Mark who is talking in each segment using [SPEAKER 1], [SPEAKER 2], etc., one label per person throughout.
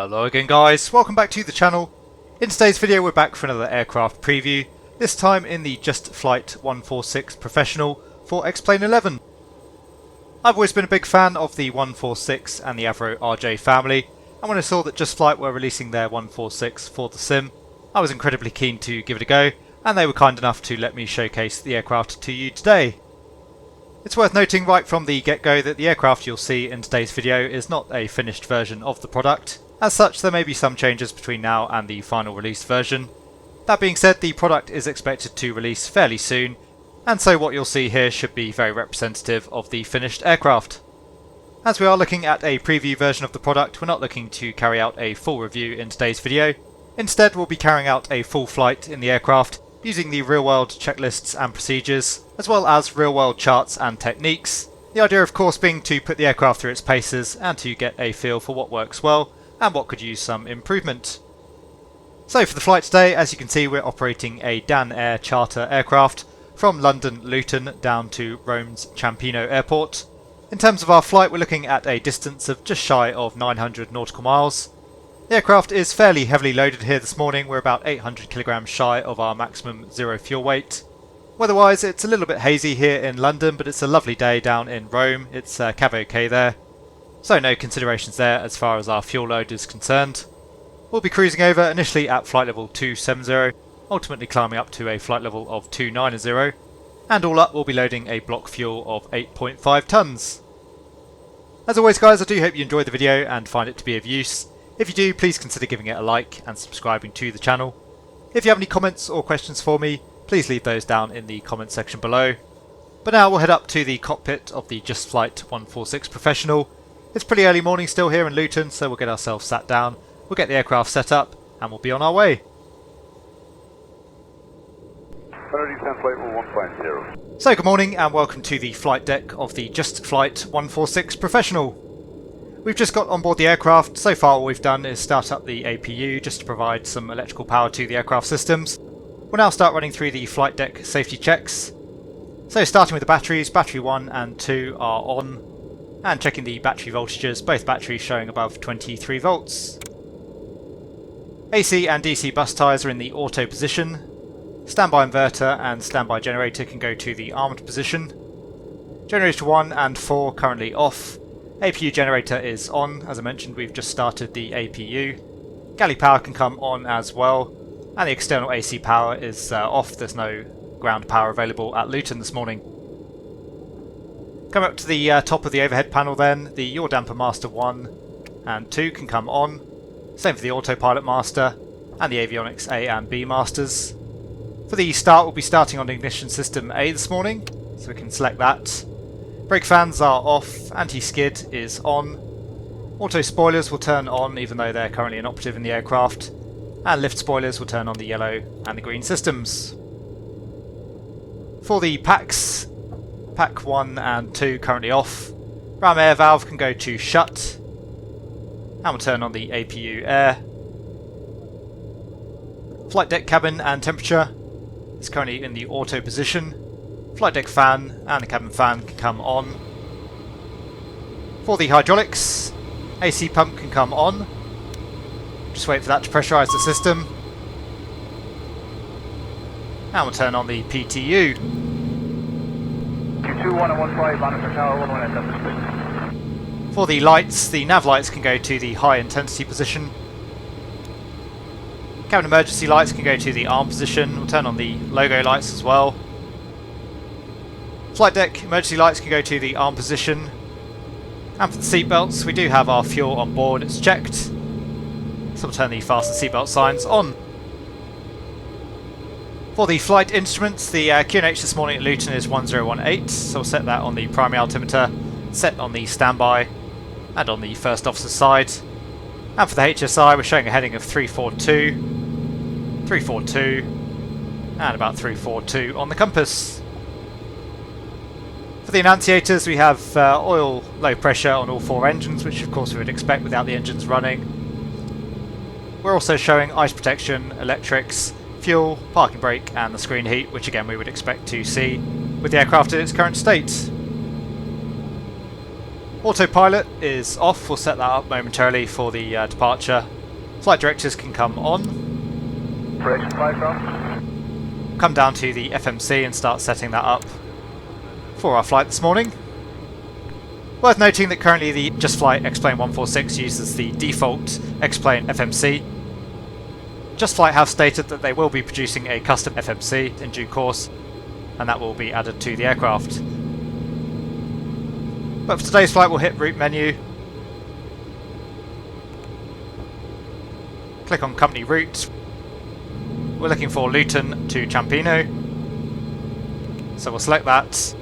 [SPEAKER 1] Hello again guys, welcome back to the channel. In today's video we're back for another aircraft preview, this time in the Just Flight 146 Professional for X-Plane 11. I've always been a big fan of the 146 and the Avro RJ family, and when I saw that Just Flight were releasing their 146 for the sim, I was incredibly keen to give it a go, and they were kind enough to let me showcase the aircraft to you today. It's worth noting right from the get-go that the aircraft you'll see in today's video is not a finished version of the product. As such, there may be some changes between now and the final release version. That being said, the product is expected to release fairly soon, and so what you'll see here should be very representative of the finished aircraft. As we are looking at a preview version of the product, we're not looking to carry out a full review in today's video. Instead, we'll be carrying out a full flight in the aircraft, using the real-world checklists and procedures, as well as real-world charts and techniques. The idea of course being to put the aircraft through its paces and to get a feel for what works well and what could use some improvement. So for the flight today, as you can see, we're operating a Dan Air charter aircraft from London Luton down to Rome's Ciampino Airport. In terms of our flight, we're looking at a distance of just shy of 900 nautical miles. The aircraft is fairly heavily loaded here this morning. We're about 800 kilograms shy of our maximum zero fuel weight. Weather-wise, it's a little bit hazy here in London, but it's a lovely day down in Rome. It's cav okay there. So no considerations there as far as our fuel load is concerned. We'll be cruising over initially at flight level 270, ultimately climbing up to a flight level of 290, and all up we'll be loading a block fuel of 8.5 tonnes. As always guys, I do hope you enjoyed the video and find it to be of use. If you do, please consider giving it a like and subscribing to the channel. If you have any comments or questions for me, please leave those down in the comment section below. But now we'll head up to the cockpit of the Just Flight 146 Professional. It's pretty early morning still here in Luton, so we'll get ourselves sat down, we'll get the aircraft set up, and we'll be on our way. So good morning and welcome to the flight deck of the Just Flight 146 Professional. We've just got on board the aircraft. So far all we've done is start up the APU just to provide some electrical power to the aircraft systems. We'll now start running through the flight deck safety checks. So starting with the batteries, battery 1 and 2 are on, and checking the battery voltages, both batteries showing above 23 volts. AC and DC bus ties are in the auto position. Standby inverter and standby generator can go to the armed position. Generator 1 and 4 currently off. APU generator is on. As I mentioned, we've just started the APU. Galley power can come on as well, and the external AC power is off. There's no ground power available at Luton this morning. Coming up to the top of the overhead panel then, the yaw damper master 1 and 2 can come on. Same for the autopilot master and the avionics A and B masters. For the start, we'll be starting on ignition system A this morning, so we can select that. Brake fans are off, anti-skid is on. Auto spoilers will turn on even though they're currently inoperative in the aircraft. And lift spoilers will turn on the yellow and the green systems. For the packs, pack 1 and 2 currently off. Ram air valve can go to shut. And we'll turn on the APU air. Flight deck cabin and temperature is currently in the auto position. Flight deck fan and the cabin fan can come on. For the hydraulics, AC pump can come on. Just wait for that to pressurise the system. And we'll turn on the PTU. 22115, for the lights, the nav lights can go to the high intensity position. Cabin emergency lights can go to the arm position. We'll turn on the logo lights as well. Flight deck emergency lights can go to the arm position. And for the seat belts, we do have our fuel on board, it's checked. So we'll turn the fasten seatbelt signs on. For the flight instruments, the QNH this morning at Luton is 1018, so we'll set that on the primary altimeter, set on the standby and on the first officer's side. And for the HSI, we're showing a heading of 342, 342 and about 342 on the compass. For the annunciators, we have oil low pressure on all 4 engines, which of course we would expect without the engines running. We're also showing ice protection, electrics, fuel, parking brake and the screen heat, which again we would expect to see with the aircraft in its current state. Autopilot is off, we'll set that up momentarily for the departure Flight directors can come on. Come down to the FMC and start setting that up for our flight this morning. Worth noting that currently the Just Flight X-Plane 146 uses the default X-Plane FMC. Just Flight have stated that they will be producing a custom FMC in due course, and that will be added to the aircraft. But for today's flight we'll hit route menu, click on company route. We're looking for Luton to Ciampino, so we'll select that.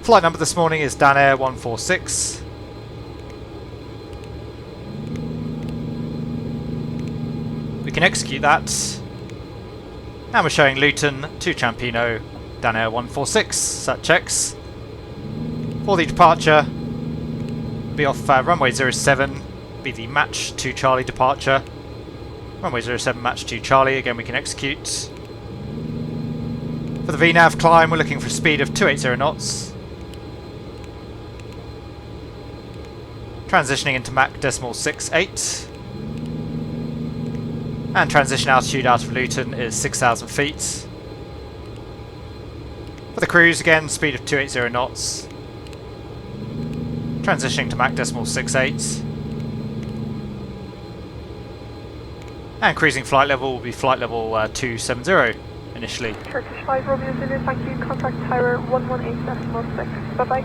[SPEAKER 1] Flight number this morning is Dan Air 146. We can execute that, and we're showing Luton to Ciampino, Dan Air 146. So that checks. For the departure, be off runway 07, be the match to Charlie departure. Runway 07 match to Charlie, again we can execute. For the VNAV climb we're looking for a speed of 280 knots. Transitioning into Mach 0.68. And transition altitude out of Luton is 6,000 feet. For the cruise again, speed of 280 knots. Transitioning to Mach 0.68. And cruising flight level will be flight level 270 initially.
[SPEAKER 2] Turkish 5 Romeo Zulu, thank you. Contact tower 118.6. Bye bye.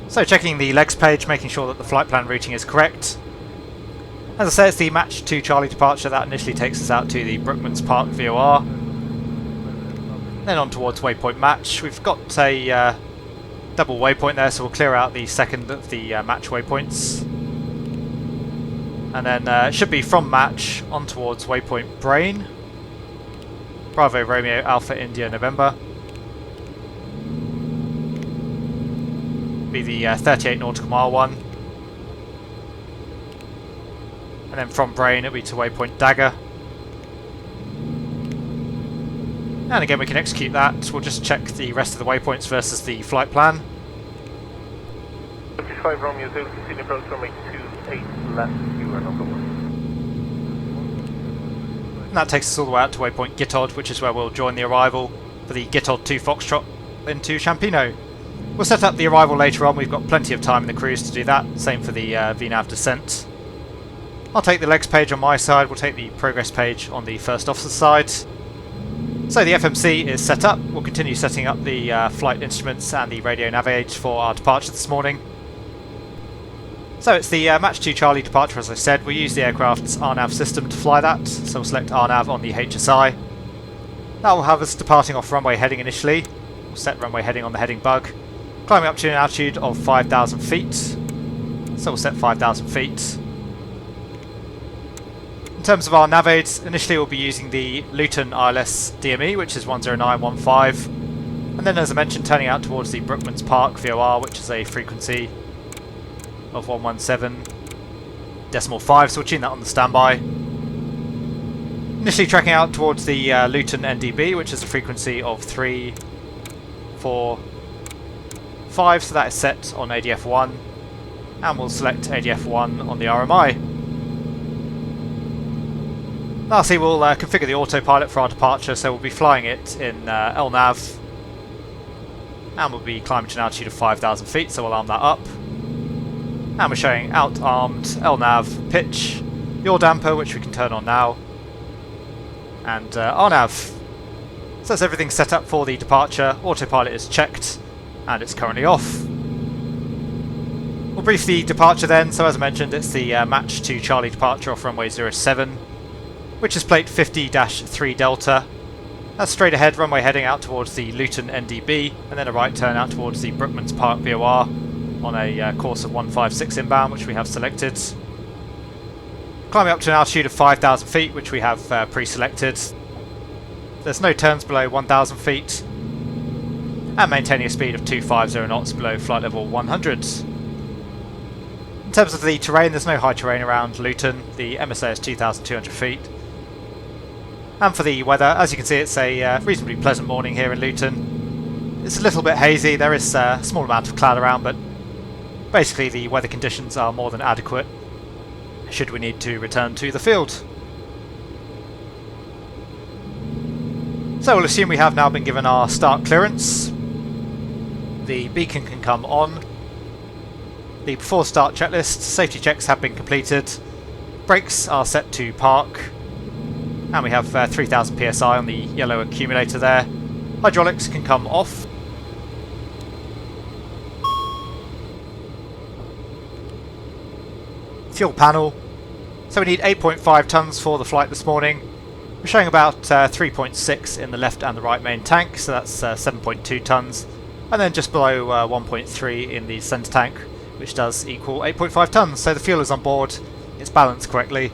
[SPEAKER 1] So checking the legs page, making sure that the flight plan routing is correct. As I say, it's the match to Charlie departure that initially takes us out to the Brookmans Park VOR. Then on towards waypoint match. We've got a double waypoint there, so we'll clear out the second of the match waypoints. And then it should be from match on towards waypoint Brain. Bravo Romeo Alpha India November. Be the 38 nautical mile one. And then from Brain it'll be to waypoint Dagger. And again we can execute that. We'll just check the rest of the waypoints versus the flight plan.
[SPEAKER 3] 5 Romeo Zulu, continue approach runway 28 left, you are number 1.
[SPEAKER 1] And that takes us all the way out to waypoint Gittod, which is where we'll join the arrival for the Gittod 2 Foxtrot into Ciampino. We'll set up the arrival later on, we've got plenty of time in the cruise to do that, same for the VNAV descent. I'll take the legs page on my side, we'll take the progress page on the first officer's side. So the FMC is set up, we'll continue setting up the flight instruments and the radio nav aids for our departure this morning. So it's the Match 2 Charlie departure, as I said. We'll use the aircraft's RNAV system to fly that, so we'll select RNAV on the HSI. That will have us departing off runway heading initially. We'll set runway heading on the heading bug. Climbing up to an altitude of 5,000 feet. So we'll set 5,000 feet. In terms of our nav aids, initially we'll be using the Luton ILS DME, which is 10915. And then, as I mentioned, turning out towards the Brookmans Park VOR, which is a frequency of 117.5, so we'll tune that on the standby. Initially tracking out towards the Luton NDB, which is a frequency of 345, so that is set on ADF1, and we'll select ADF1 on the RMI. Lastly, we'll configure the autopilot for our departure, so we'll be flying it in LNAV, and we'll be climbing to an altitude of 5,000 feet, so we'll arm that up. And we're showing out-armed LNAV pitch, yaw damper, which we can turn on now, and RNAV. So that's everything set up for the departure. Autopilot is checked, and it's currently off. We'll brief the departure then. So as I mentioned, it's the Match 2 Charlie departure off runway 07, which is plate 50-3 Delta. That's straight ahead, runway heading out towards the Luton NDB, and then a right turn out towards the Brookmans Park VOR. On a course of 156 inbound, which we have selected. Climbing up to an altitude of 5,000 feet, which we have pre-selected. There's no turns below 1,000 feet. And maintaining a speed of 250 knots below flight level 100. In terms of the terrain, there's no high terrain around Luton. The MSA is 2,200 feet. And for the weather, as you can see, it's a reasonably pleasant morning here in Luton. It's a little bit hazy, there is a small amount of cloud around, but basically the weather conditions are more than adequate should we need to return to the field. So we'll assume we have now been given our start clearance. The beacon can come on. The before start checklist, safety checks have been completed. Brakes are set to park. And we have 3000 psi on the yellow accumulator there. Hydraulics can come off. Fuel panel. So we need 8.5 tonnes for the flight this morning. We're showing about 3.6 in the left and the right main tank, so that's 7.2 tonnes. And then just below 1.3 in the centre tank, which does equal 8.5 tonnes. So the fuel is on board, it's balanced correctly.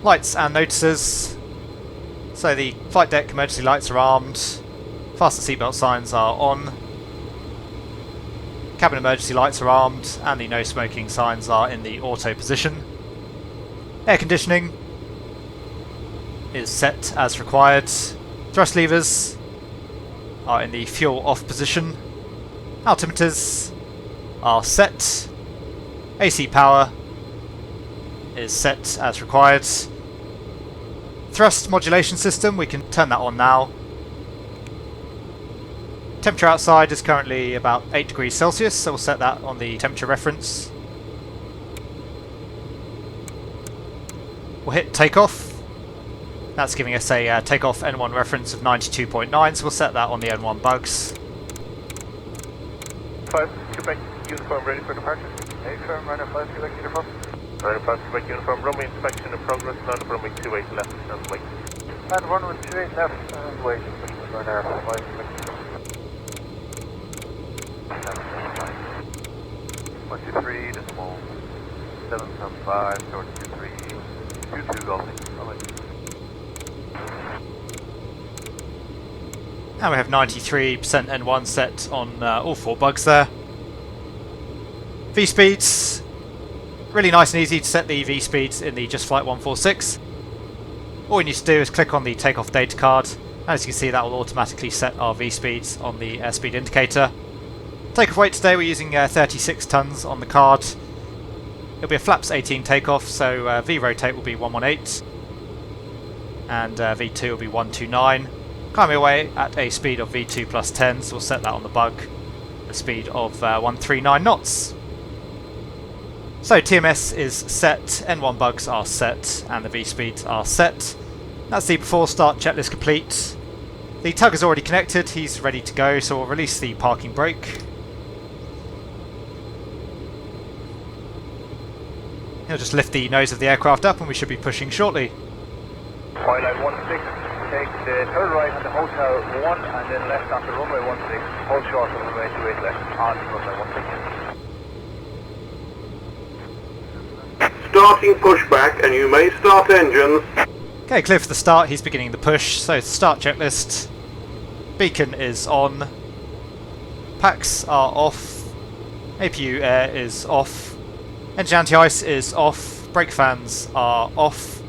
[SPEAKER 1] Lights and notices. So the flight deck emergency lights are armed. Fasten seatbelt signs are on. Cabin emergency lights are armed, and the no smoking signs are in the auto position. Air conditioning is set as required. Thrust levers are in the fuel off position. Altimeters are set. AC power is set as required. Thrust modulation system, we can turn that on now. Temperature outside is currently about 8 degrees Celsius, so we'll set that on the temperature reference. We'll hit takeoff. That's giving us a takeoff N1 reference of 92.9, so we'll set that on the N1 bugs.
[SPEAKER 3] 5, Quebec uniform ready for departure. Affirm, runner 5, Quebec uniform. Runner 5, Quebec uniform, runway inspection in progress, land runway 28 left and wait.
[SPEAKER 2] And runway 28 left and wait. Runner 5, Quebec
[SPEAKER 3] 23, decimal 775, short 23, 22 golfing.
[SPEAKER 1] And we have 93% N1 set on all 4 bugs there. V-speeds, really nice and easy to set the V-speeds in the Just Flight 146. All you need to do is click on the takeoff data card, and as you can see that will automatically set our V-speeds on the airspeed indicator. Takeoff weight today we're using 36 tonnes on the card. It'll be a flaps 18 takeoff, so V-rotate will be 118 and V2 will be 129. Climbing away at a speed of V2 plus 10, so we'll set that on the bug, a speed of 139 knots. So TMS is set, N1 bugs are set, and the V-speeds are set. That's the before start checklist complete. The tug is already connected, he's ready to go, so we'll release the parking brake. He'll just lift the nose of the aircraft up and we should be pushing shortly.
[SPEAKER 3] Twilight 16, take the third right on the hotel 1 and then left onto runway 16, hold short on runway 28 left on runway 16.
[SPEAKER 4] Starting pushback and you may start engines.
[SPEAKER 1] Okay, clear for the start, he's beginning the push, so start checklist. Beacon is on. Packs are off. APU air is off. Engine anti-ice is off. Brake fans are off.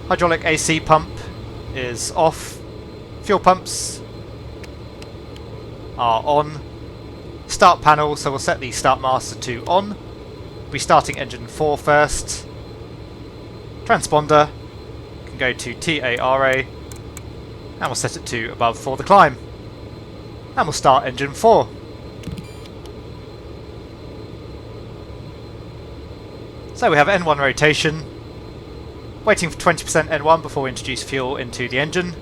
[SPEAKER 1] Hydraulic AC pump is off. Fuel pumps are on. Start panel, so we'll set the Thrustmaster to on. We'll be starting engine 4 first. Transponder can go to TARA and we'll set it to above for the climb. And we'll start engine 4. So we have N1 rotation, waiting for 20% N1 before we introduce fuel into the engine.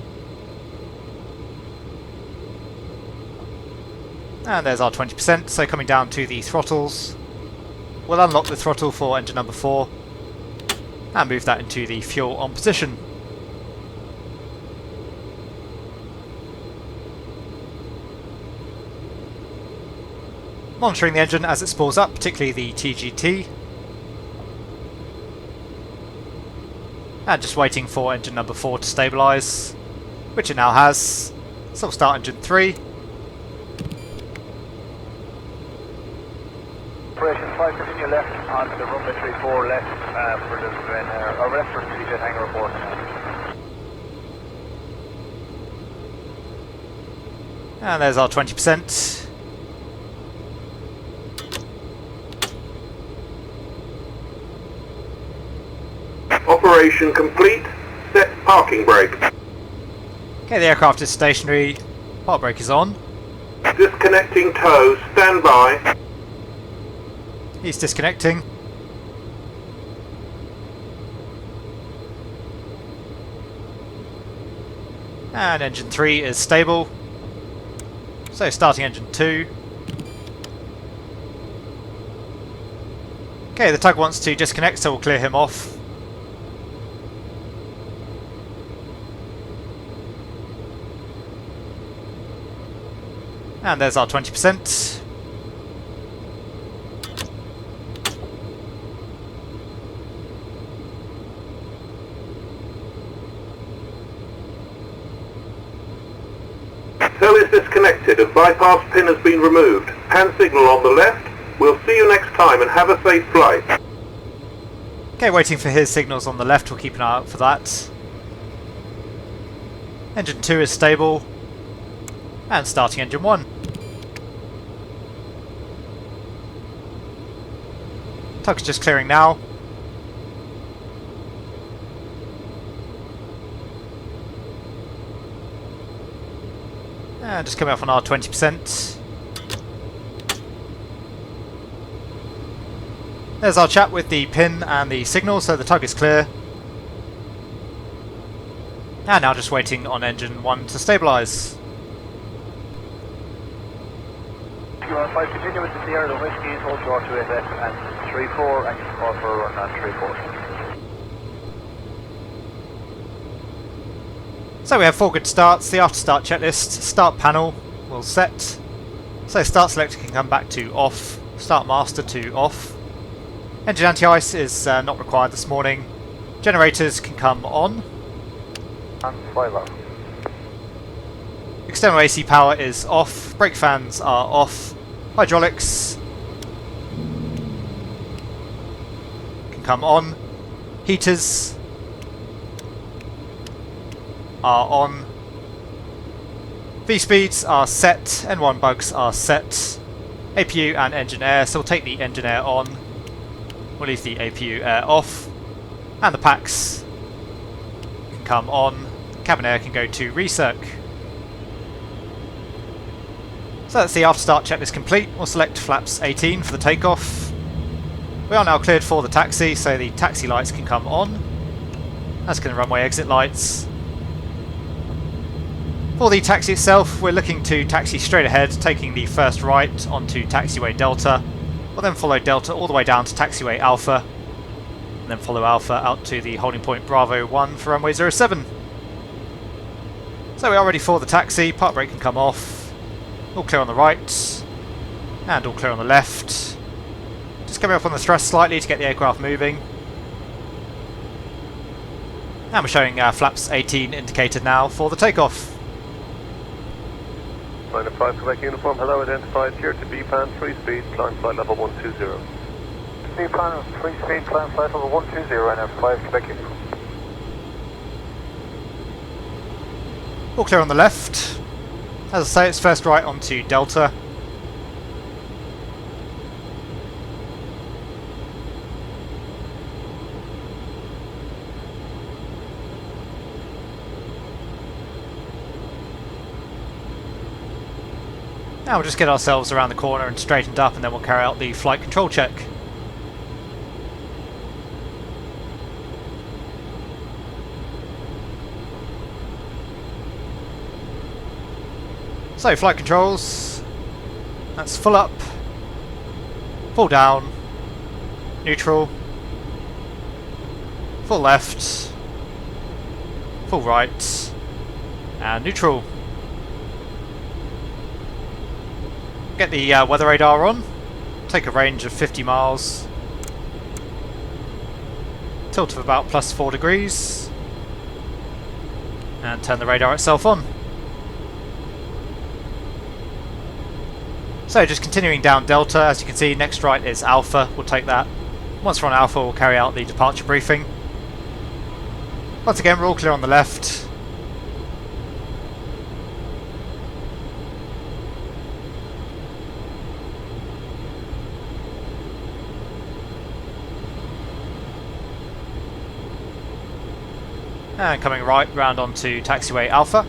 [SPEAKER 1] And there's our 20%, so coming down to the throttles. We'll unlock the throttle for engine number 4 and move that into the fuel on position. Monitoring the engine as it spools up, particularly the TGT. And just waiting for engine number 4 to stabilise, which it now has. So we'll start engine 3.
[SPEAKER 3] Operation 5, continue left onto the runway 34 left for the left for the jet hangar report.
[SPEAKER 1] And there's our 20%.
[SPEAKER 4] Operation complete. Set parking brake.
[SPEAKER 1] Okay, the aircraft is stationary, park brake is on.
[SPEAKER 4] Disconnecting tow, stand by.
[SPEAKER 1] He's disconnecting. And engine 3 is stable. So starting engine 2. Okay, the tug wants to disconnect, so we'll clear him off. And there's our 20%.
[SPEAKER 4] Tow is disconnected. A bypass pin has been removed. Hand signal on the left. We'll see you next time and have a safe flight.
[SPEAKER 1] Okay, waiting for his signals on the left, we'll keep an eye out for that. Engine 2 is stable. And starting engine 1. Tug's just clearing now. And just coming off on our 20%. There's our chat with the pin and the signal, so the tug is clear. And now just waiting on engine 1 to stabilise.
[SPEAKER 3] You are 5, continue with the Sierra, the whiskies, hold short to 8F and 3-4, and you can call for a run on 3-4.
[SPEAKER 1] So we have 4 good starts. The after start checklist, start panel will set. So start selector can come back to off, start master to off. Engine anti-ice is not required this morning. Generators can come on.
[SPEAKER 3] And 5 out.
[SPEAKER 1] External AC power is off. Brake fans are off. Hydraulics can come on. Heaters are on. V-speeds are set. N1 bugs are set. APU and engine air, so we'll take the engine air on. We'll leave the APU air off. And the packs can come on. Cabin air can go to recirc. So that's the after start checklist complete. We'll select flaps 18 for the takeoff. We are now cleared for the taxi, so the taxi lights can come on, as can the runway exit lights. For the taxi itself, we're looking to taxi straight ahead, taking the first right onto taxiway Delta. We'll then follow Delta all the way down to taxiway Alpha, and then follow Alpha out to the holding point Bravo 1 for runway 07. So we are ready for the taxi. Park brake can come off. All clear on the right, and all clear on the left. Just coming up on the thrust slightly to get the aircraft moving. And we're showing flaps 18 indicated now for the takeoff.
[SPEAKER 5] Line of 5, Quebec uniform, hello, identified, clear to B-plan, free speed, climb flight level 120.
[SPEAKER 3] B-plan, free speed, climb flight level 120, and 5, Quebec uniform.
[SPEAKER 1] All clear on the left. As I say, it's first right onto Delta. Now we'll just get ourselves around the corner and straightened up, and then we'll carry out the flight control check. So flight controls, that's full up, full down, neutral, full left, full right, and neutral. Get the weather radar on, take a range of 50 miles, tilt of about +4 degrees, and turn the radar itself on. So just continuing down Delta, as you can see, next right is Alpha, we'll take that. Once we're on Alpha, we'll carry out the departure briefing. Once again, we're all clear on the left. And coming right round onto taxiway Alpha.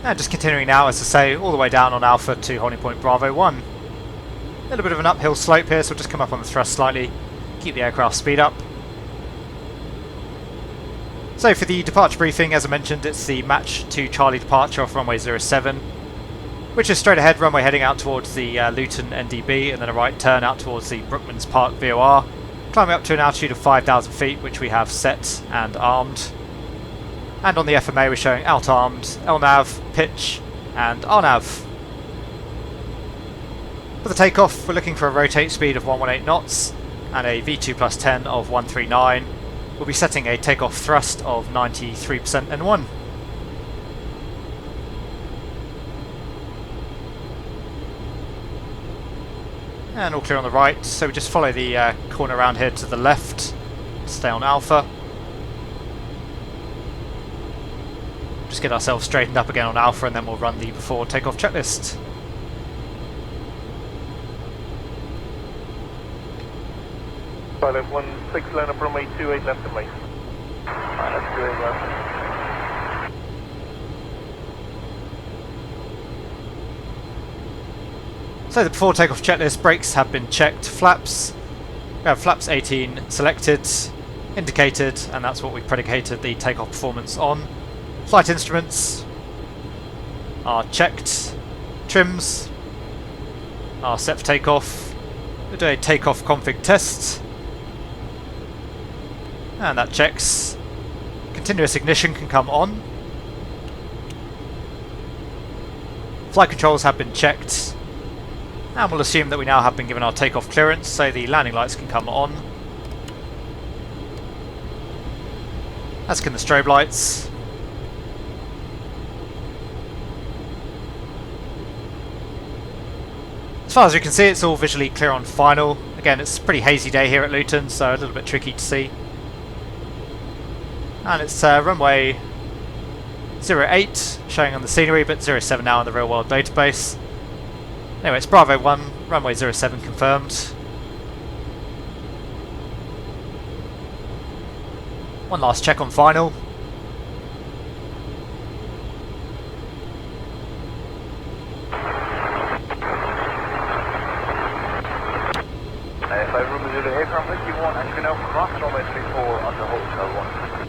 [SPEAKER 1] And just continuing now, as I say, all the way down on Alpha to holding point Bravo 1. A little bit of an uphill slope here, so we'll just come up on the thrust slightly, keep the aircraft speed up. So for the departure briefing, as I mentioned, it's the Match 2 Charlie departure off runway 07, which is straight ahead runway heading out towards the Luton NDB, and then a right turn out towards the Brookmans Park VOR, climbing up to an altitude of 5,000 feet, which we have set and armed. And on the FMA we're showing out armed, LNAV, pitch and RNAV. For the takeoff we're looking for a rotate speed of 118 knots and a V2 plus 10 of 139. We'll be setting a takeoff thrust of 93% N1. And all clear on the right, so we just follow the corner around here to the left, stay on Alpha. Just get ourselves straightened up again on Alpha and then we'll run the before takeoff checklist.
[SPEAKER 5] Pilot 16, line up runway 28 left of me. That's doing well.
[SPEAKER 1] So the before takeoff checklist, brakes have been checked, flaps. We have flaps 18 selected, indicated, and that's what we predicated the takeoff performance on. Flight instruments are checked, trims are set for takeoff. We'll do a takeoff config test, and that checks. Continuous ignition can come on. Flight controls have been checked, and we'll assume that we now have been given our takeoff clearance, so the landing lights can come on, as can the strobe lights. As far as you can see, it's all visually clear on final. Again, it's a pretty hazy day here at Luton, so a little bit tricky to see. And it's runway 08 showing on the scenery, but 07 now in the real world database. Anyway, it's Bravo 1, runway 07 confirmed. One last check on final.
[SPEAKER 3] If I room Zulu aircraft 51 and you can now cross runway 34 onto Hotel 1.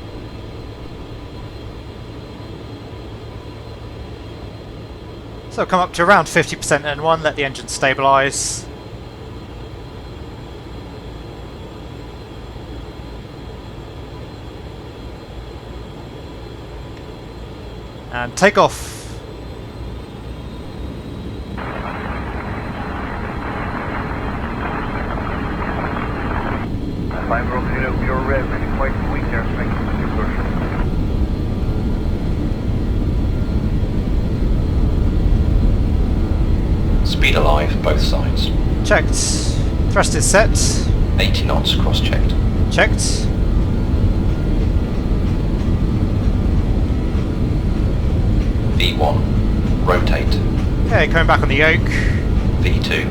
[SPEAKER 1] So come up to around 50% N1, let the engine stabilise. And take off.
[SPEAKER 3] I'm room Zulu, you're really quite weak there, strength of the conversion.
[SPEAKER 6] Speed alive, both sides.
[SPEAKER 1] Checked. Thrust is set.
[SPEAKER 6] 80 knots, cross-checked.
[SPEAKER 1] Checked.
[SPEAKER 6] V1, rotate.
[SPEAKER 1] Okay, coming back on the yoke.
[SPEAKER 6] V2,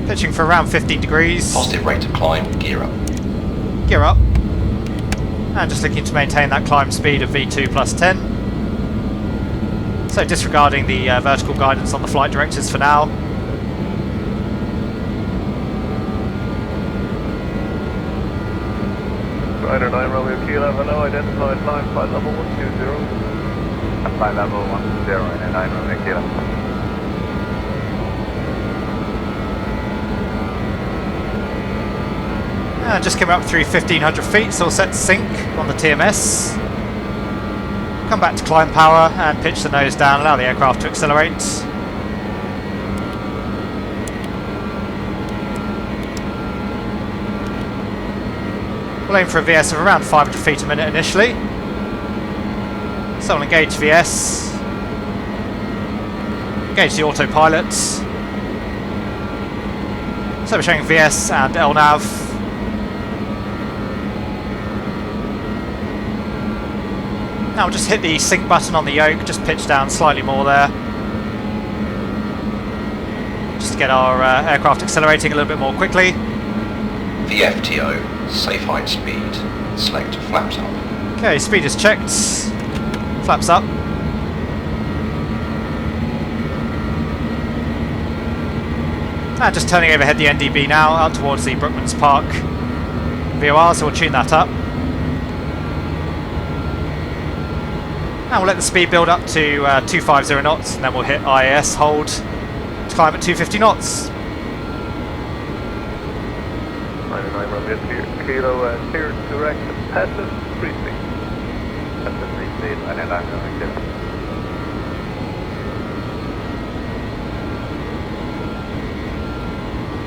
[SPEAKER 1] Pitching for around 15 degrees.
[SPEAKER 6] positive rate of climb, gear up.
[SPEAKER 1] Gear up. And just looking to maintain that climb speed of V2 plus 10. So disregarding the vertical guidance on the flight directors for now.
[SPEAKER 5] Rider 9 Romeo Kilo, hello, identified climb, flight level 120.
[SPEAKER 3] Flight level 10 and 9 Romeo Kilo.
[SPEAKER 1] And just coming up through 1500 feet, so all set to sink on the TMS. Come back to climb power and pitch the nose down, allow the aircraft to accelerate. We'll aim for a VS of around 500 feet a minute initially. So we'll engage VS. Engage the autopilot. So we're showing VS and LNAV. Now we'll just hit the sync button on the yoke, just pitch down slightly more there. Just to get our aircraft accelerating a little bit more quickly.
[SPEAKER 6] VFTO, safe height speed, select flaps up.
[SPEAKER 1] Okay, speed is checked. Flaps up. And just turning overhead the NDB now, out towards the Brookman's Park VOR, so we'll tune that up. And we'll let the speed build up to 250 knots, and then we'll hit IAS hold to climb at 250 knots.
[SPEAKER 5] 99 Romeo Kilo, clear direct passive, free speed. Passive, free speed, and then I'm going to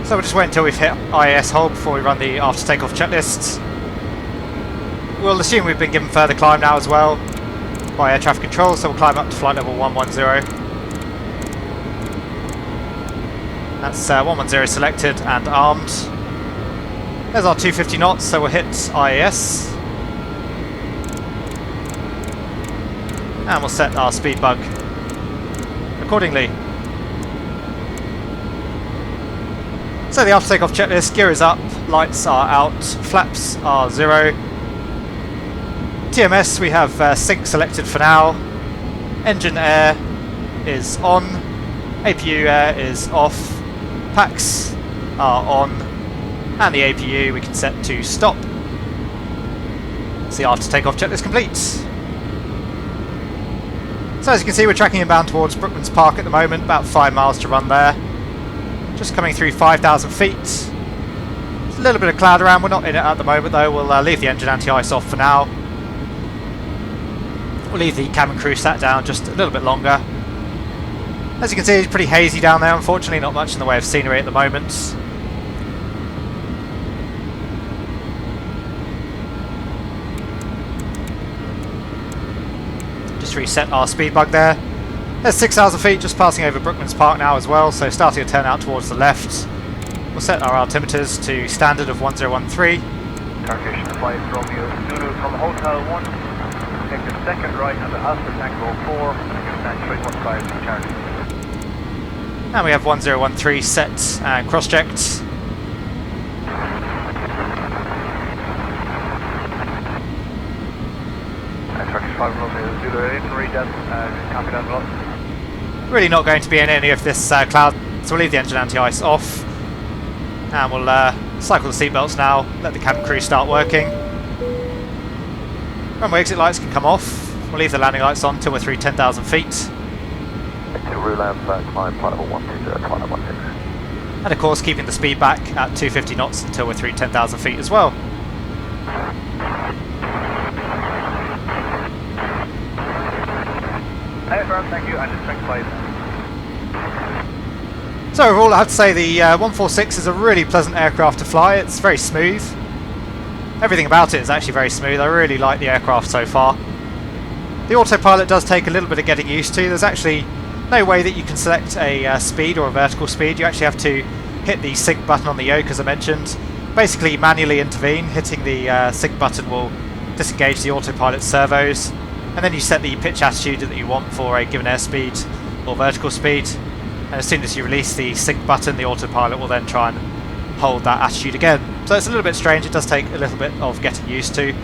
[SPEAKER 1] So we'll just wait until we've hit IAS hold before we run the after takeoff checklists. We'll assume we've been given further climb now as well by air traffic control, so we'll climb up to flight level 110. That's 110 selected and armed. There's our 250 knots, so we'll hit IAS. And we'll set our speed bug accordingly. So the after takeoff checklist, gear is up, lights are out, flaps are 0. TMS we have sync selected for now. Engine air is on. APU air is off. Packs are on. And the APU we can set to stop. So the after takeoff checklist complete. So as you can see, we're tracking inbound towards Brookman's Park at the moment, about 5 miles to run there. Just coming through 5,000 feet. There's a little bit of cloud around, we're not in it at the moment though, we'll leave the engine anti-ice off for now. We'll leave the cabin crew sat down just a little bit longer. As you can see, it's pretty hazy down there, unfortunately not much in the way of scenery at the moment. Just reset our speed bug there. There's 6,000 feet, just passing over Brookman's Park now as well, so starting to turn out towards the left. We'll set our altimeters to standard of 1013.
[SPEAKER 3] Turkish Flight Romeo Zulu from Hotel 1. Take the second right on the Alpha Tango 4 and stand 315 to charge.
[SPEAKER 1] And we have 1013 set and cross-checked.
[SPEAKER 3] Turkish Flight Romeo Zulu, I didn't read that, copy that lot.
[SPEAKER 1] Really not going to be in any of this cloud, so we'll leave the engine anti-ice off. And we'll cycle the seatbelts now, let the cabin crew start working. Runway exit lights can come off. We'll leave the landing lights on until we're through 10,000 feet.
[SPEAKER 5] Ruland, climb, flight level 120, flight level 16.
[SPEAKER 1] And of course keeping the speed back at 250 knots until we're through 10,000 feet as well.
[SPEAKER 3] Thank you, and it's strength 5.
[SPEAKER 1] So overall I have to say the 146 is a really pleasant aircraft to fly. It's very smooth. Everything about it is actually very smooth. I really like the aircraft so far. The autopilot does take a little bit of getting used to. There's actually no way that you can select a speed or a vertical speed. You actually have to hit the sync button on the yoke, as I mentioned. Basically manually intervene. Hitting the sync button will disengage the autopilot servos, and then you set the pitch attitude that you want for a given airspeed or vertical speed, and as soon as you release the sync button, the autopilot will then try and hold that attitude again. So it's a little bit strange, it does take a little bit of getting used to,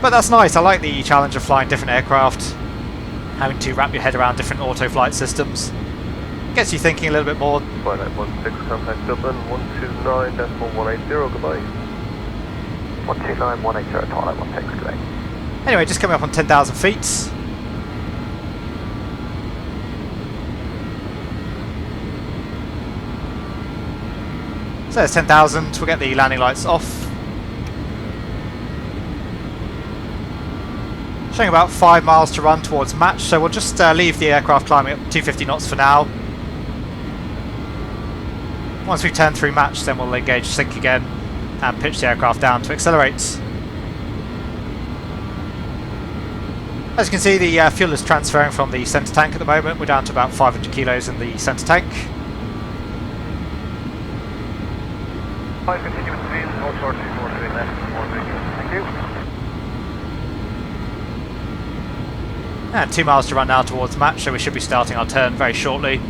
[SPEAKER 1] but that's nice. I like the challenge of flying different aircraft, having to wrap your head around different auto flight systems. Gets you thinking a little bit more.
[SPEAKER 5] Flight 16, contact Dublin, 129.180, goodbye. 129.180, Twilight 16, goodbye.
[SPEAKER 1] Anyway, just coming up on 10,000 feet. So there's 10,000, we'll get the landing lights off. Showing about 5 miles to run towards match, so we'll just leave the aircraft climbing up 250 knots for now. Once we've turned through match, then we'll engage sync again and pitch the aircraft down to accelerate. As you can see, the fuel is transferring from the centre tank at the moment. We're down to about 500 kilos in the centre tank.
[SPEAKER 3] Continue with speed, no shortly, 4 left, 4 thank you.
[SPEAKER 1] And 2 miles to run now towards match, so we should be starting our turn very shortly.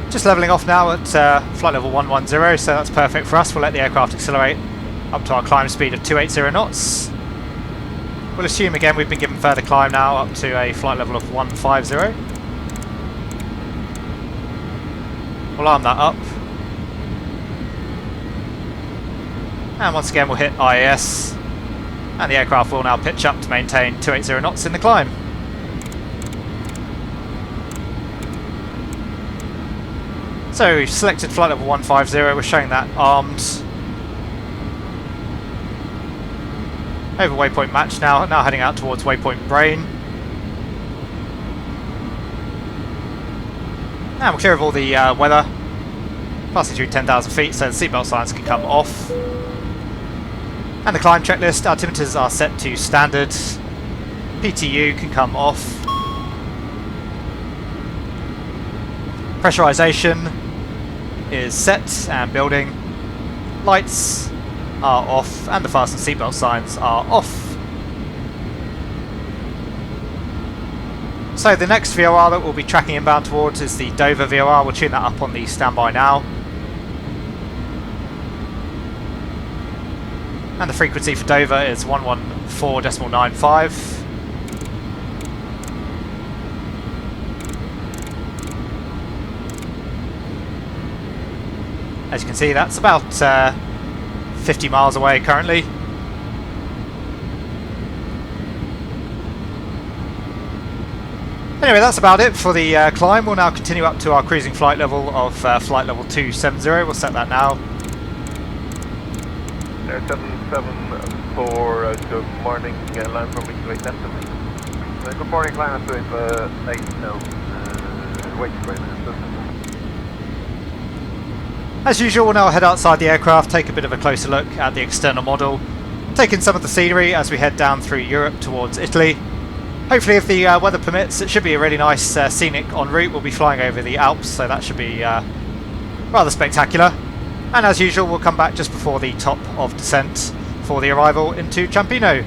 [SPEAKER 1] Just levelling off now at flight level 110, so that's perfect for us. We'll let the aircraft accelerate up to our climb speed of 280 knots. We'll assume again we've been given further climb now up to a flight level of 150. We'll arm that up. And once again we'll hit IAS. And the aircraft will now pitch up to maintain 280 knots in the climb. So we've selected flight level 150, we're showing that armed. Over waypoint match now heading out towards waypoint brain. And we're clear of all the weather. Passing through 10,000 feet so the seatbelt signs can come off. And the climb checklist, altimeters are set to standard. PTU can come off. Pressurization is set and building. Lights are off and the fasten seatbelt signs are off. So the next VOR that we'll be tracking inbound towards is the Dover VOR. We'll tune that up on the standby now. And the frequency for Dover is 114.95. As you can see, that's about 50 miles away currently. Anyway, that's about it for the climb. We'll now continue up to our cruising flight level of flight level 270. We'll set that now.
[SPEAKER 5] 774, good morning, land from me to 8 Good morning, climb to 8 now. Wait for a minute.
[SPEAKER 1] As usual, we'll now head outside the aircraft, take a bit of a closer look at the external model, take in some of the scenery as we head down through Europe towards Italy. Hopefully, if the weather permits, it should be a really nice scenic en route. We'll be flying over the Alps, so that should be rather spectacular. And as usual, we'll come back just before the top of descent for the arrival into Ciampino.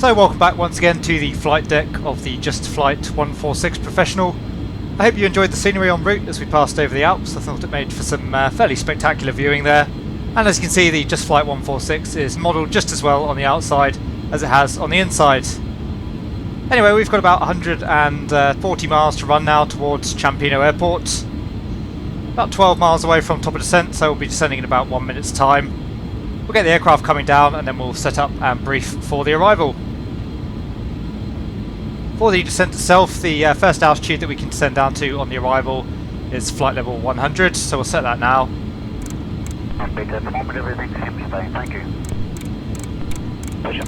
[SPEAKER 1] So welcome back once again to the flight deck of the Just Flight 146 Professional. I hope you enjoyed the scenery en route as we passed over the Alps. I thought it made for some fairly spectacular viewing there. And as you can see, the Just Flight 146 is modelled just as well on the outside as it has on the inside. Anyway, we've got about 140 miles to run now towards Ciampino Airport. About 12 miles away from top of descent, so we'll be descending in about 1 minute's time. We'll get the aircraft coming down and then we'll set up and brief for the arrival. For the descent itself, the first altitude that we can descend down to on the arrival is flight level 100, so we'll set that now.
[SPEAKER 3] At the moment everything seems fine, thank you. Pleasure.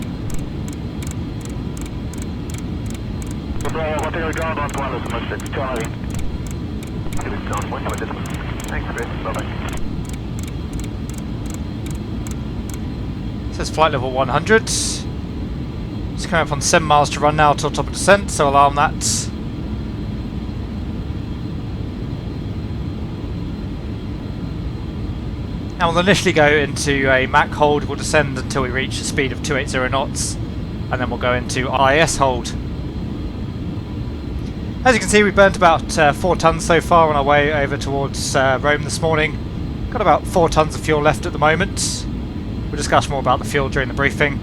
[SPEAKER 3] What are you ground on 106? Thanks, Chris. Bye-bye.
[SPEAKER 1] Says flight level 100. It's coming up on 7 miles to run now till top of descent, so alarm that. And we'll initially go into a Mach hold. We'll descend until we reach a speed of 280 knots, and then we'll go into IS hold. As you can see, we burnt about 4 tons so far on our way over towards Rome this morning. Got about 4 tons of fuel left at the moment. We'll discuss more about the fuel during the briefing.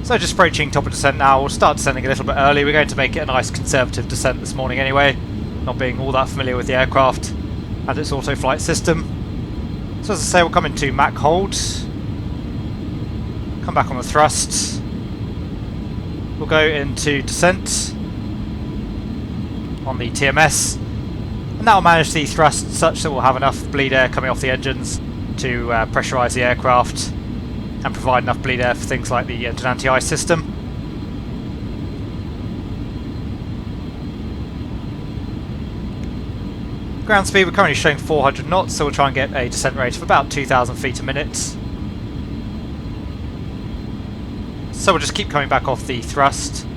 [SPEAKER 1] So just approaching top of descent now. We'll start descending a little bit early. We're going to make it a nice conservative descent this morning anyway, not being all that familiar with the aircraft and its auto-flight system. So as I say, we'll come into Mach hold. Come back on the thrust. We'll go into descent on the TMS, and that will manage the thrust such that we'll have enough bleed air coming off the engines to pressurise the aircraft and provide enough bleed air for things like the engine anti-ice system. Ground speed, we're currently showing 400 knots, so we'll try and get a descent rate of about 2,000 feet a minute. So we'll just keep coming back off the thrust.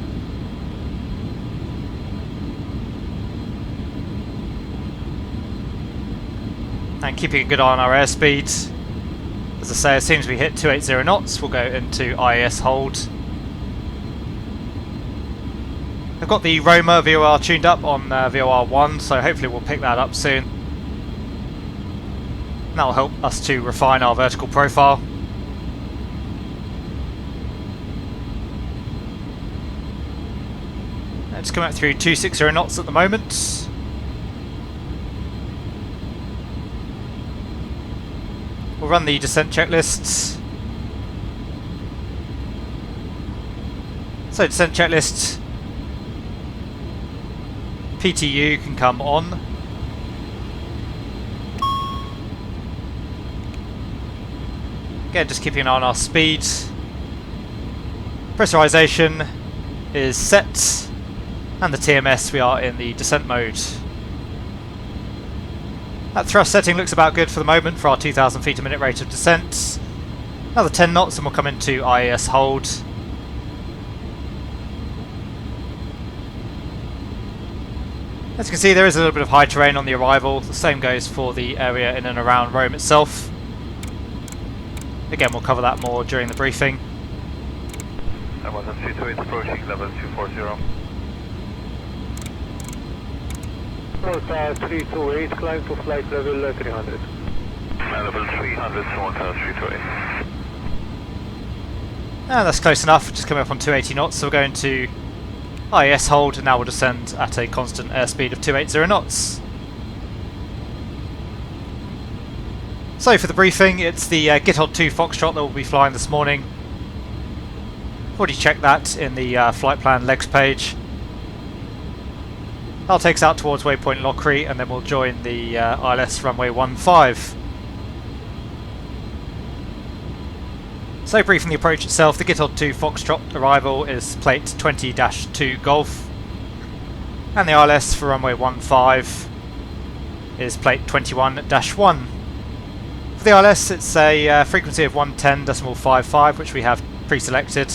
[SPEAKER 1] And keeping a good eye on our airspeed. As I say, as soon as we hit 280 knots, we'll go into IAS hold. I've got the Roma VOR tuned up on VOR 1, so hopefully we'll pick that up soon. That will help us to refine our vertical profile. Let's come out through 260 knots at the moment. We'll run the descent checklists. So descent checklist, PTU can come on. Again, just keeping an eye on our speed. Pressurization is set, and the TMS, we are in the descent mode. That thrust setting looks about good for the moment for our 2,000 feet a minute rate of descent. Another 10 knots and we'll come into IAS hold. As you can see, there is a little bit of high terrain on the arrival. The same goes for the area in and around Rome itself. Again, we'll cover that more during the briefing.
[SPEAKER 5] That was a 228 approaching level 240. Hotel 328, climb to flight level 300. Level 300, Hotel 328.
[SPEAKER 1] And that's close enough, just coming up on 280 knots, so we're going to IAS hold, and now we'll descend at a constant airspeed of 280 knots. So for the briefing, it's the GitHod 2 Foxtrot that we'll be flying this morning. I've already checked that in the flight plan legs page. That'll take us out towards waypoint Lockery, and then we'll join the ILS runway 15. So briefing the approach itself, the GitHod 2 Foxtrot arrival is plate 20-2 Golf, and the ILS for runway 15 is plate 21-1. For the ILS, it's a frequency of 110.55, which we have pre-selected.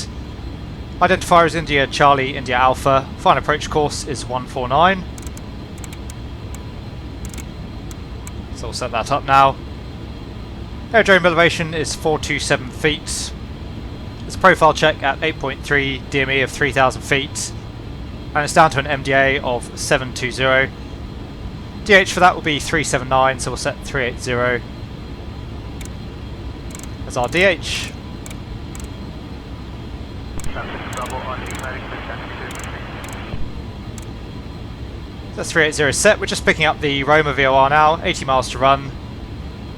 [SPEAKER 1] Identifier is India Charlie India Alpha. Final approach course is 149. So we'll set that up now. Aerodrome elevation is 427 feet. It's a profile check at 8.3, DME of 3,000 feet, and it's down to an MDA of 720. DH for that will be 379, so we'll set 380 as our DH. That's 380 set. We're just picking up the Roma VOR now, 80 miles to run.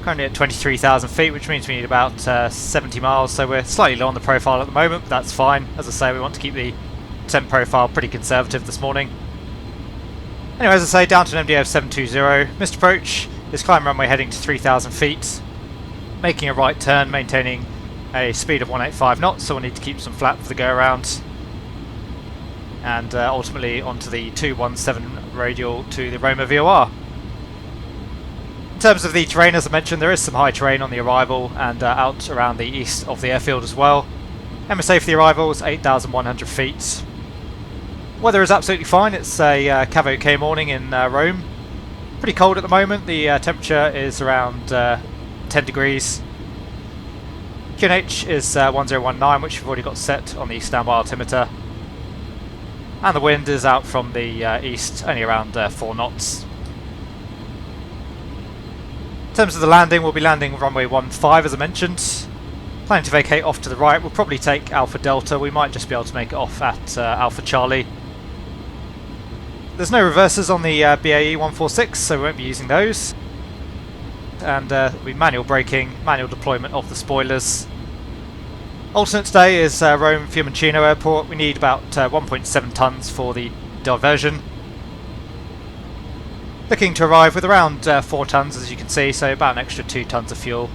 [SPEAKER 1] Currently at 23,000 feet, which means we need about 70 miles, so we're slightly low on the profile at the moment, but that's fine. As I say, we want to keep the descent profile pretty conservative this morning. Anyway, as I say, down to an MDA of 720. Missed approach is climb runway heading to 3,000 feet. Making a right turn, maintaining a speed of 185 knots, so we'll need to keep some flap for the go-around. And ultimately onto the 217 radial to the Roma VOR. In terms of the terrain, as I mentioned, there is some high terrain on the arrival and out around the east of the airfield as well. MSA for the arrival is 8,100 feet. Weather is absolutely fine. It's a Cavo K morning in Rome. Pretty cold at the moment. The temperature is around 10 degrees. QNH is 1019, which we've already got set on the standby altimeter. And the wind is out from the east, only around 4 knots. In terms of the landing, we'll be landing runway 15 as I mentioned. Planning to vacate off to the right. We'll probably take Alpha Delta. We might just be able to make it off at Alpha Charlie. There's no reversers on the BAE 146, so we won't be using those. And it'll be manual braking, manual deployment of the spoilers. Alternate today is Rome Fiumicino Airport. We need about 1.7 tonnes for the diversion. Looking to arrive with around 4 tonnes, as you can see, so about an extra 2 tonnes of fuel.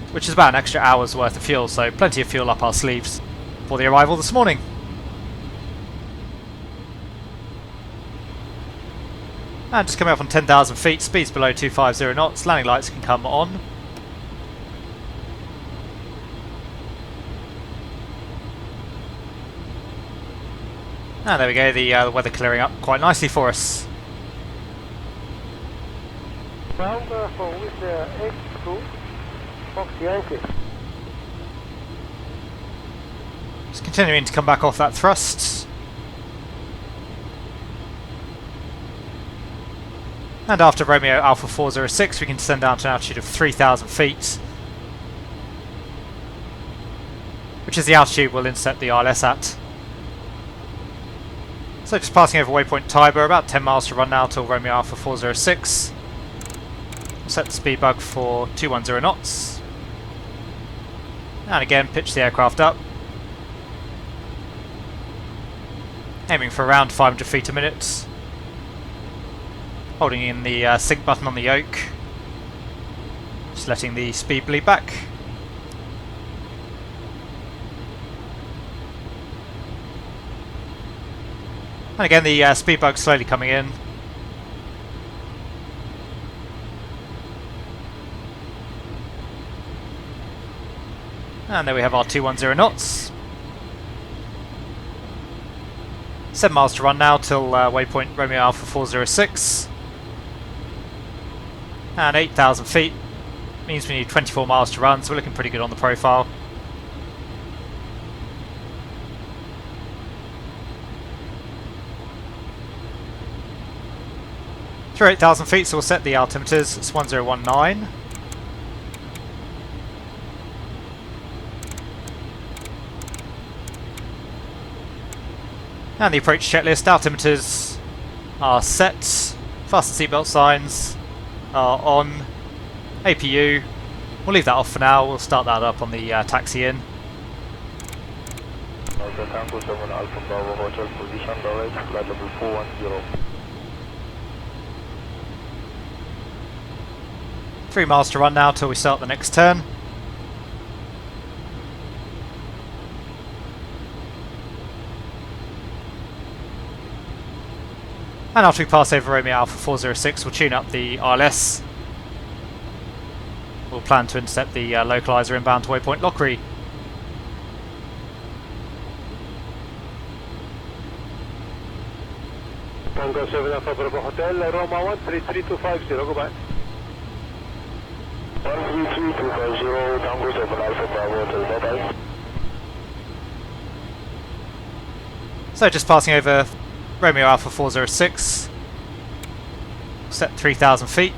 [SPEAKER 1] Which is about an extra hour's worth of fuel, so plenty of fuel up our sleeves for the arrival this morning. And just coming up on 10,000 feet, speeds below 250 knots, landing lights can come on. And there we go, the weather clearing up quite nicely for us.
[SPEAKER 5] Ground for with the X2, Fox Yankee.
[SPEAKER 1] Just continuing to come back off that thrust. And after Romeo Alpha 406 we can descend down to an altitude of 3,000 feet. Which is the altitude we'll inset the ILS at. So just passing over waypoint Tiber, about 10 miles to run now till Romeo Alpha 406. We'll set the speed bug for 210 knots. And again pitch the aircraft up. Aiming for around 500 feet a minute. Holding in the sync button on the yoke. Just letting the speed bleed back. And again the speed bug slowly coming in. And there we have our 210 knots. 7 miles to run now till waypoint Romeo Alpha 406. And 8,000 feet means we need 24 miles to run, so we're looking pretty good on the profile. Through 8,000 feet, so we'll set the altimeters. It's 1019. And the approach checklist, altimeters are set, fasten seatbelt signs are on, APU, we'll leave that off for now, we'll start that up on the taxi in.
[SPEAKER 5] Tango 7 Alpha Bravo Hotel, position direct, flight level 410.
[SPEAKER 1] 3 miles to run now till we start the next turn. And after we pass over Romeo Alpha 406, we'll tune up the ILS. We'll plan to intercept the localizer inbound to waypoint Lockery.
[SPEAKER 5] Tango 7 Alpha Bravo Hotel, Roma 133-250, go back. 133-250, Tango 7 Alpha Bravo Hotel, bye-bye.
[SPEAKER 1] So just passing over Romeo Alpha 406, set 3,000 feet.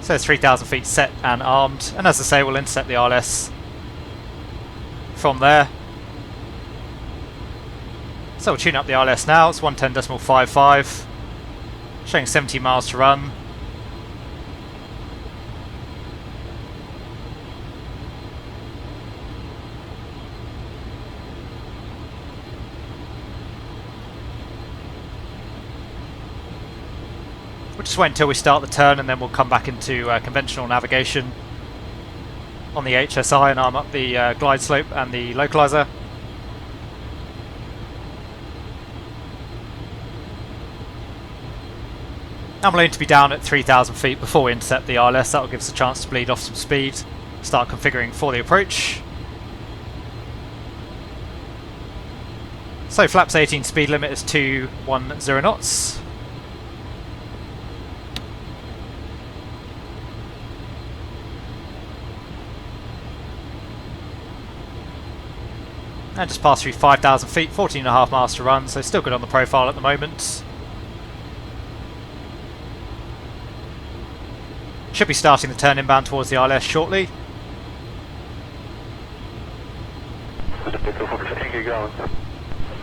[SPEAKER 1] So it's 3,000 feet set and armed, and as I say, we'll intercept the ILS from there. So we'll tune up the ILS now, it's 110.55, showing 70 miles to run. We'll just wait until we start the turn and then we'll come back into conventional navigation on the HSI and arm up the glide slope and the localizer. And we'll aim to be down at 3,000 feet before we intercept the ILS. That will give us a chance to bleed off some speed. Start configuring for the approach. So flaps 18 speed limit is 210 knots. And just passed through 5,000 feet, 14.5 miles to run, so still good on the profile at the moment. Should be starting the turn inbound towards the ILS shortly.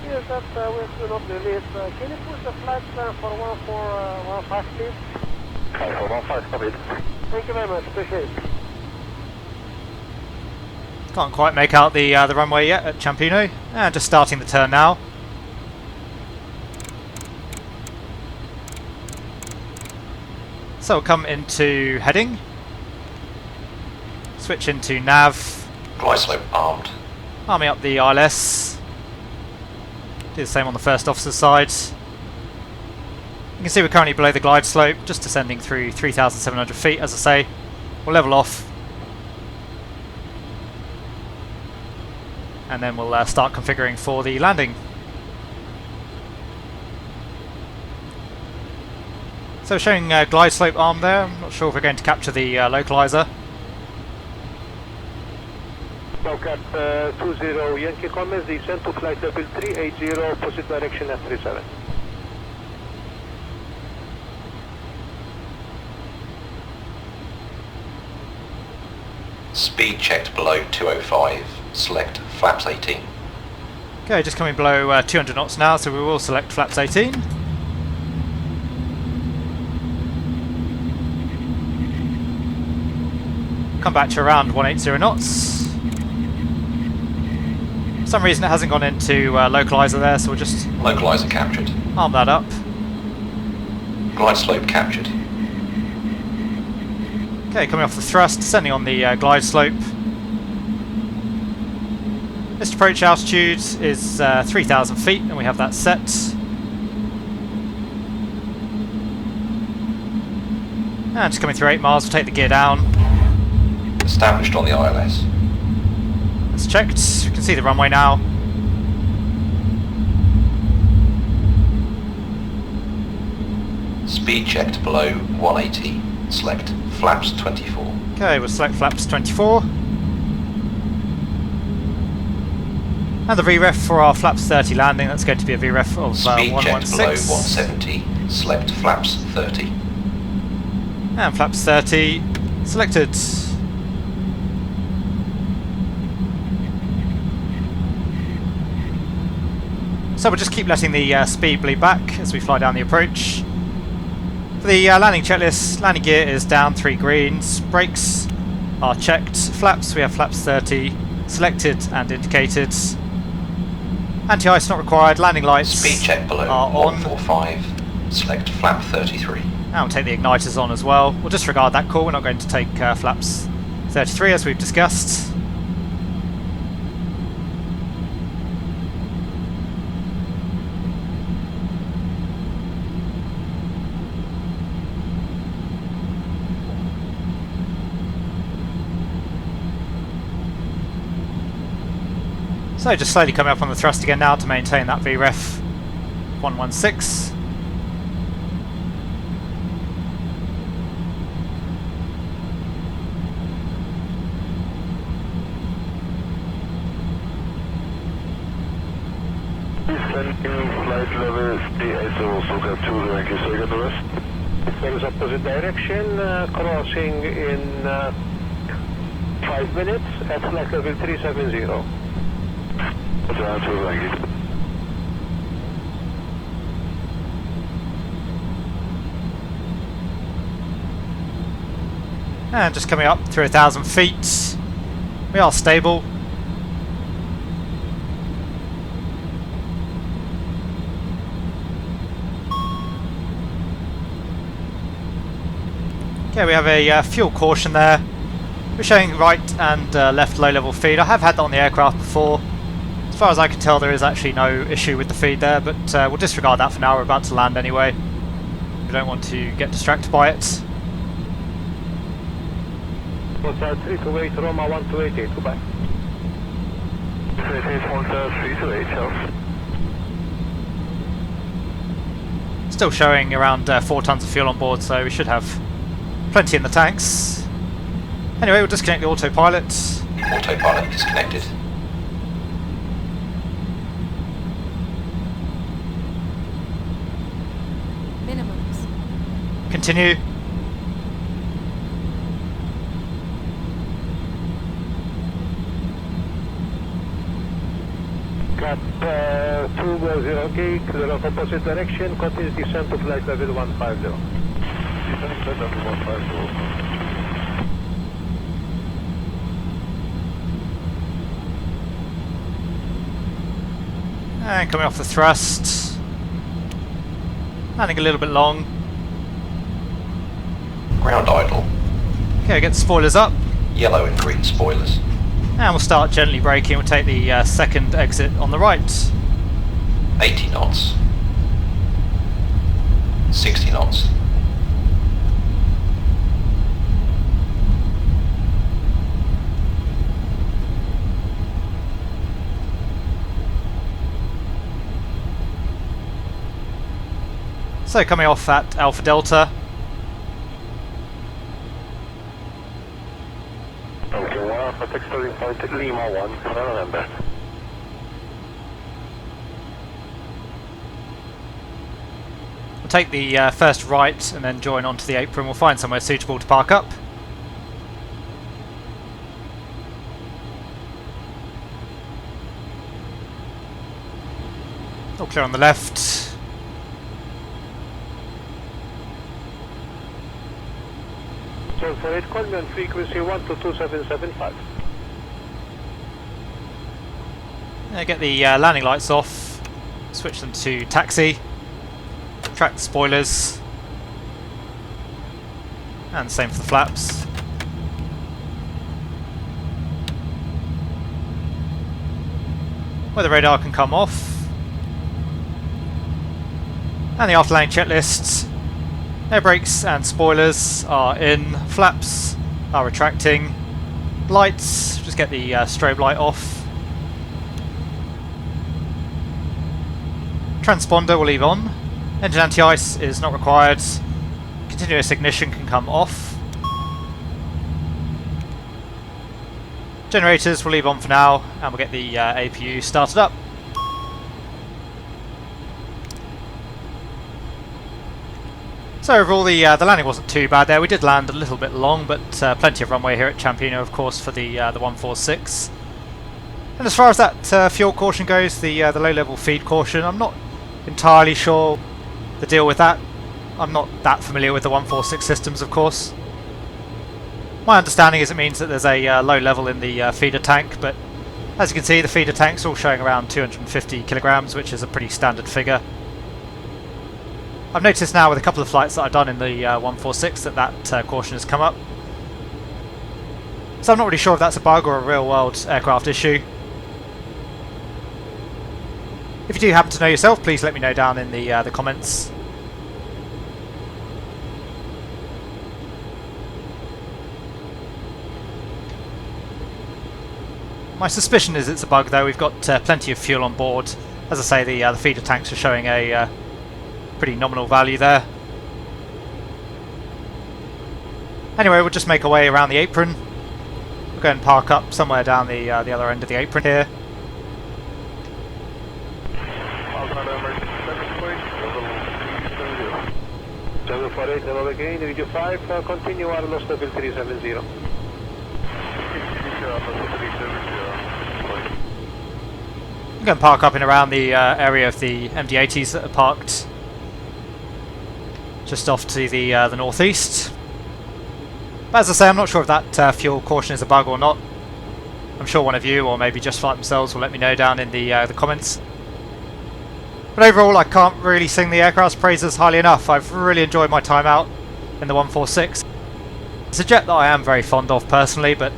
[SPEAKER 5] Yes, that's we're not released. Can you push the flight plan for 1415, please? Okay, for 15, copy. Thank you very much, appreciate it.
[SPEAKER 1] Can't quite make out the runway yet at Ciampino. And just starting the turn now. So we'll come into heading. Switch into nav.
[SPEAKER 6] Glide slope armed.
[SPEAKER 1] Arming up the ILS. Do the same on the first officer's side. You can see we're currently below the glide slope, just descending through 3,700 feet, as I say. We'll level off. And then we'll start configuring for the landing. So showing glide slope arm there. I'm not sure if we're going to capture the localizer.
[SPEAKER 5] Bobcat 20 Yankee comments, descent to flight level 380, opposite direction F37.
[SPEAKER 6] Speed checked below 205. Select flaps 18.
[SPEAKER 1] Okay, just coming below 200 knots now, so we will select flaps 18. Come back to around 180 knots. For some reason it hasn't gone into localizer there, so we'll just
[SPEAKER 6] Localizer captured.
[SPEAKER 1] arm that up.
[SPEAKER 6] Glide slope captured.
[SPEAKER 1] Okay, coming off the thrust, descending on the glide slope. This approach altitude is 3,000 feet, and we have that set. And just coming through 8 miles, we'll take the gear down.
[SPEAKER 6] Established on the ILS.
[SPEAKER 1] That's checked. You can see the runway now.
[SPEAKER 6] Speed checked below 180. Select flaps 24.
[SPEAKER 1] Okay, we'll select flaps 24. And the VREF for our flaps 30 landing, that's going to be a VREF of
[SPEAKER 6] Speed checked below
[SPEAKER 1] 116.
[SPEAKER 6] 170. Select flaps 30.
[SPEAKER 1] And flaps 30 selected. So we'll just keep letting the speed bleed back as we fly down the approach. For the landing checklist, landing gear is down 3 greens, brakes are checked, flaps, we have flaps 30 selected and indicated. Anti-ice not required, landing lights
[SPEAKER 6] Speed check below
[SPEAKER 1] are on.
[SPEAKER 6] 145. Select flap 33.
[SPEAKER 1] Now we'll take the igniters on as well. We'll disregard that call, we're not going to take flaps 33 as we've discussed. So just slowly coming up on the thrust again now to maintain that VREF 116.
[SPEAKER 5] Flight level ASUS, also got 2 Yankee, so you got the rest? There is opposite direction, crossing in 5 minutes at flight level 370.
[SPEAKER 1] And just coming up through 1,000 feet. We are stable. Okay, we have a fuel caution there. We're showing right and left low level feed. I have had that on the aircraft before. As far as I can tell, there is actually no issue with the feed there, but we'll disregard that for now. We're about to land anyway. We don't want to get distracted by it.
[SPEAKER 5] Hotel 328, Roma 1288, goodbye. 328, Hotel 328, Shell.
[SPEAKER 1] Still showing around 4 tons of fuel on board, so we should have plenty in the tanks. Anyway, we'll disconnect the autopilot.
[SPEAKER 6] Autopilot disconnected.
[SPEAKER 7] Minimums.
[SPEAKER 1] Continue.
[SPEAKER 5] Cap 2-0 clear of opposite direction, continue descent to flight level 150. Descending flight level 150.
[SPEAKER 1] And coming off the thrust. Landing a little bit long.
[SPEAKER 6] Ground idle.
[SPEAKER 1] Okay, get the spoilers up.
[SPEAKER 6] Yellow and green spoilers.
[SPEAKER 1] And we'll start gently braking. We'll take the second exit on the right.
[SPEAKER 6] 80 knots. 60 knots.
[SPEAKER 1] So coming off at Alpha Delta.
[SPEAKER 5] Okay, 1 Alpha, texturing point Lima 1, November.
[SPEAKER 1] We'll take the first right and then join onto the apron. We'll find somewhere suitable to park up. All clear on the left.
[SPEAKER 5] So for it, call me on frequency 1227775.
[SPEAKER 1] Get the landing lights off. Switch them to taxi. Track the spoilers. And the same for the flaps. Weather radar can come off. And the after landing checklists. Air brakes and spoilers are in. Flaps are retracting. Lights, just get the strobe light off. Transponder will leave on. Engine anti-ice is not required. Continuous ignition can come off. Generators will leave on for now, and we'll get the APU started up. So overall the landing wasn't too bad there. We did land a little bit long, but plenty of runway here at Ciampino, of course, for the 146. And as far as that fuel caution goes, the low-level feed caution, I'm not entirely sure the deal with that. I'm not that familiar with the 146 systems, of course. My understanding is it means that there's a low level in the feeder tank, but as you can see, the feeder tank's all showing around 250 kilograms, which is a pretty standard figure. I've noticed now with a couple of flights that I've done in the 146 that caution has come up. So I'm not really sure if that's a bug or a real-world aircraft issue. If you do happen to know yourself, please let me know down in the comments. My suspicion is it's a bug, though. We've got plenty of fuel on board. As I say, the feeder tanks are showing a pretty nominal value there. Anyway, we'll just make our way around the apron. We'll go and park up somewhere down the other end of the apron here.
[SPEAKER 5] Level 48, level again, Radio 5, continue AIRBUS level 370.
[SPEAKER 1] I'm going to park up and around the area of the MD-80s that are parked just off to the northeast. But as I say, I'm not sure if that fuel caution is a bug or not. I'm sure one of you, or maybe Just Flight themselves, will let me know down in the comments. But overall, I can't really sing the aircraft's praises highly enough. I've really enjoyed my time out in the 146. It's a jet that I am very fond of personally, but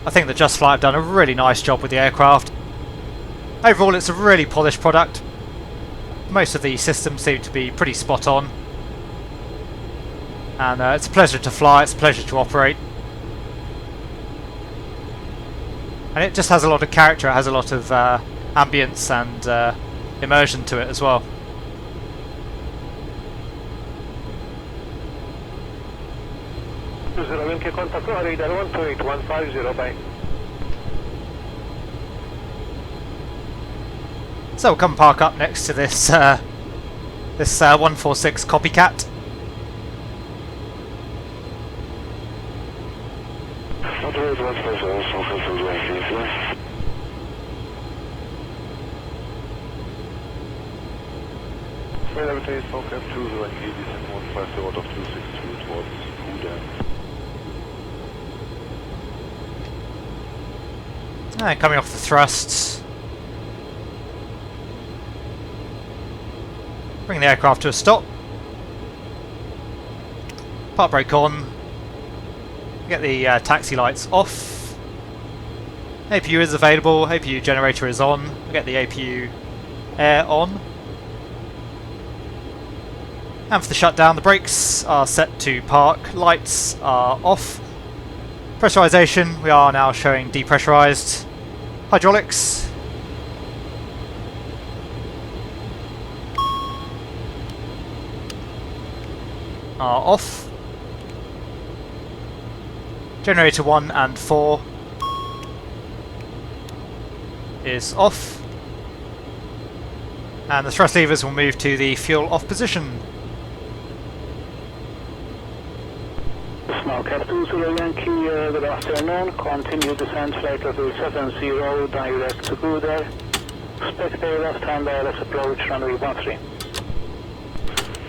[SPEAKER 1] I think that Just Flight have done a really nice job with the aircraft. Overall, it's a really polished product. Most of the systems seem to be pretty spot on. and it's a pleasure to fly, it's a pleasure to operate. And it just has a lot of character, it has a lot of ambience and immersion to it as well. So we'll come and park up next to this 146 Copycat. And coming off the thrusts, bring the aircraft to a stop, park brake on, get the taxi lights off, APU is available, APU generator is on, get the APU air on, and for the shutdown the brakes are set to park, lights are off, pressurization we are now showing depressurized, hydraulics are off. Generator 1 and 4 is off. And the thrust levers will move to the fuel off position.
[SPEAKER 5] Cap 20 Yankee, good afternoon. Continue descent flight level 70, direct to Gouda. Expect a left-hand ILS approach, runway 13.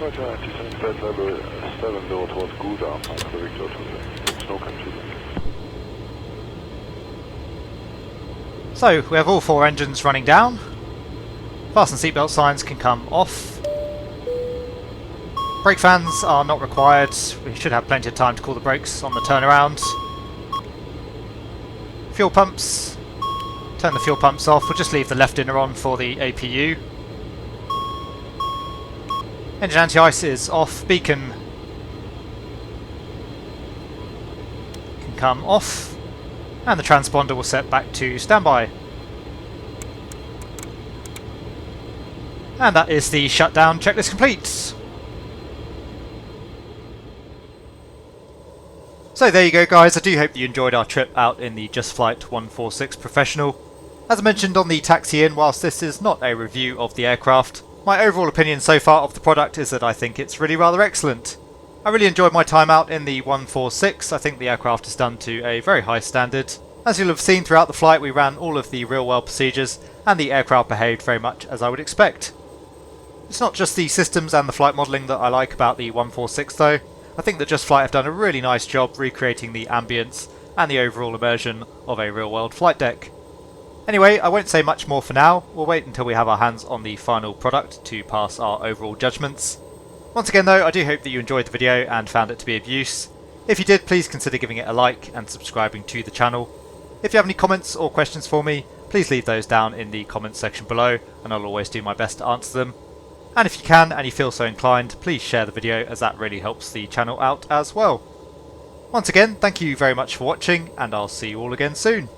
[SPEAKER 7] Roger, descent flight level 70 towards Gouda, find the Victor to the snow country.
[SPEAKER 1] So, we have all 4 engines running down. Fasten seatbelt signs can come off. Brake fans are not required, we should have plenty of time to call the brakes on the turnaround. Fuel pumps, turn the fuel pumps off, we'll just leave the left inner on for the APU. Engine anti-ice is off, beacon can come off, and the transponder will set back to standby. And that is the shutdown checklist complete. So there you go guys, I do hope that you enjoyed our trip out in the Just Flight 146 Professional. As I mentioned on the taxi in, whilst this is not a review of the aircraft, my overall opinion so far of the product is that I think it's really rather excellent. I really enjoyed my time out in the 146, I think the aircraft is done to a very high standard. As you'll have seen throughout the flight we ran all of the real world procedures and the aircraft behaved very much as I would expect. It's not just the systems and the flight modelling that I like about the 146 though. I think that Just Flight have done a really nice job recreating the ambience and the overall immersion of a real-world flight deck. Anyway, I won't say much more for now, we'll wait until we have our hands on the final product to pass our overall judgments. Once again though, I do hope that you enjoyed the video and found it to be of use. If you did, please consider giving it a like and subscribing to the channel. If you have any comments or questions for me, please leave those down in the comments section below and I'll always do my best to answer them. And if you can and you feel so inclined, please share the video as that really helps the channel out as well. Once again, thank you very much for watching and I'll see you all again soon.